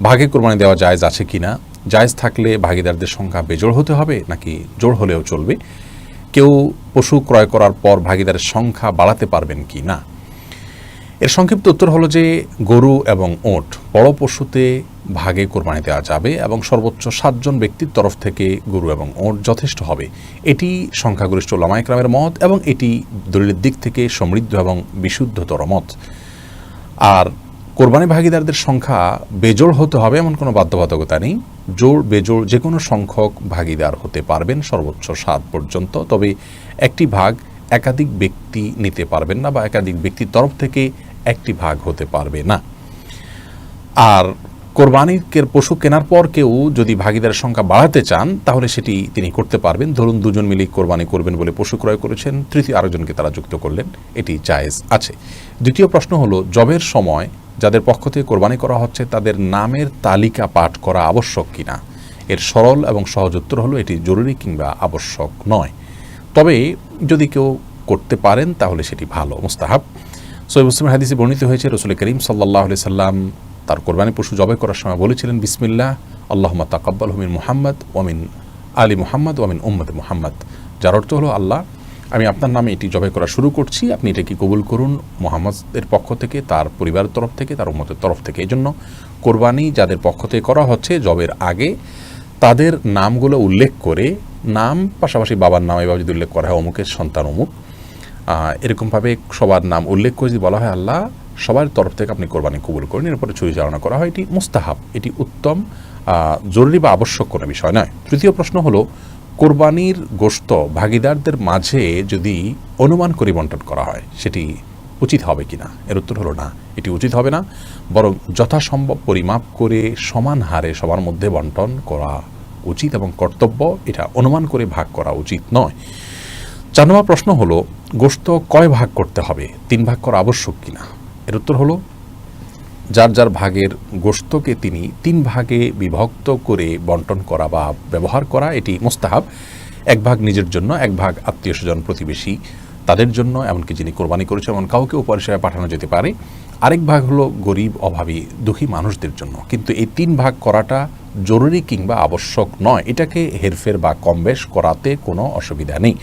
ভাগে কোরবানি দেওয়া জায়েজ আছে কিনা, জায়েজ থাকলে ভাগিদারদের সংখ্যা বেজোড় হতে হবে নাকি জোড় হলেও চলবে, কেউ পশু ক্রয় করার পর ভাগিদারের সংখ্যা বাড়াতে পারবেন কি না। এর সংক্ষিপ্ত উত্তর হলো যে গরু এবং ওট বড় পশুতে ভাগে কোরবানি দেওয়া যাবে এবং সর্বোচ্চ 7 জন ব্যক্তির তরফ থেকে গরু এবং ওট যথেষ্ট হবে। এটি সংখ্যাগরিষ্ঠ উলামায়ে কেরামের মত এবং এটি দলিলের দিক থেকে সমৃদ্ধ এবং বিশুদ্ধতর মত। আর কোরবানি ভাগিদারদের সংখ্যা বেজোড় হতে হবে এমন কোনো বাধ্যবাধকতা নেই। জোড় বেজোড় যে কোনো সংখ্যক ভাগিদার হতে পারবেন সর্বোচ্চ 7 পর্যন্ত। তবে একটি ভাগ একাধিক ব্যক্তি নিতে পারবেন না বা একাধিক ব্যক্তির তরফ থেকে একটি ভাগ হতে পারবে না। আর কোরবানির পশু কেনার পর কেউ যদি ভাগিদারের সংখ্যা বাড়াতে চান তাহলে সেটি তিনি করতে পারবেন। ধরুন 2 জন মিলে কোরবানি করবেন বলে পশু ক্রয় করেছেন, তৃতীয় আরেকজনকে তারা যুক্ত করলেন, এটি জায়েজ আছে। দ্বিতীয় প্রশ্ন হলো জবের সময় যাদের পক্ষ থেকে কোরবানি করা হচ্ছে তাদের নামের তালিকা পাঠ করা আবশ্যক কিনা। এর সরল এবং সহজ উত্তর হলো এটি জরুরি কিংবা আবশ্যক নয়। তবে যদি কেউ করতে পারেন তাহলে সেটি ভালো, মুস্তাহাব। সহিহ মুসলিমের হাদিসে বর্ণিত হয়েছে রাসূল করিম সাল্লাল্লাহু আলাইহি সাল্লাম তার কোরবানি পশু জবাই করার সময় বলেছিলেন, বিসমিল্লাহ আল্লাহুম্মা তাকাব্বালহু মিন মুহাম্মদ ওয়া মিন আলি মুহাম্মদ ওয়া মিন উম্মতি মুহাম্মদ, যার অর্থ হলো আল্লাহ আমি আপনার নামে এটি জবাই করা শুরু করছি, আপনি এটাকে কবুল করুন মুহাম্মদের পক্ষ থেকে, তার পরিবারের তরফ থেকে, তার উম্মতের তরফ থেকে। এই জন্য কোরবানি যাদের পক্ষ থেকে করা হচ্ছে জবের আগে তাদের নামগুলো উল্লেখ করে, নাম পাশাপাশি বাবার নাম এভাবে যদি উল্লেখ করা হয় অমুকের সন্তান অমুক, এরকমভাবে সবার নাম উল্লেখ করে যদি বলা হয় আল্লাহ সবার তরফ থেকে আপনি কোরবানি কবুল করেন, এরপরে ছুরি চালনা করা হয়, এটি মুস্তাহাব, এটি উত্তম, জরুরি বা আবশ্যক কোনো বিষয় নয়। তৃতীয় প্রশ্ন হলো কোরবানির গোশত ভাগিদারদের মাঝে যদি অনুমান করে বন্টন করা হয় সেটি উচিত হবে কিনা। এর উত্তর হলো না, এটি উচিত হবে না, বরং যথাসম্ভব পরিমাপ করে সমান হারে সবার মধ্যে বন্টন করা উচিত এবং কর্তব্য, এটা অনুমান করে ভাগ করা উচিত নয়। 4 নম্বর প্রশ্ন হলো গোশত কয় ভাগ করতে হবে, 3 ভাগ করা আবশ্যক কিনা। এর উত্তর হলো যার যার ভাগের গোশতকে তিনি 3 ভাগে বিভক্ত করে বন্টন করা বা ব্যবহার করা এটি মুস্তাহাব। 1 ভাগ নিজের জন্য, 1 ভাগ আত্মীয় স্বজন প্রতিবেশী তাদের জন্য, এমনকি যিনি কোরবানি করেছেন এমন কাউকে উপহার হিসেবে পাঠানো যেতে পারে। আরেক ভাগ হলো গরিব অভাবী দুঃখী মানুষদের জন্য। কিন্তু এই 3 ভাগ করাটা জরুরি কিংবা আবশ্যক নয়, এটাকে হেরফের বা কমবেশ করাতে কোনো অসুবিধা নেই।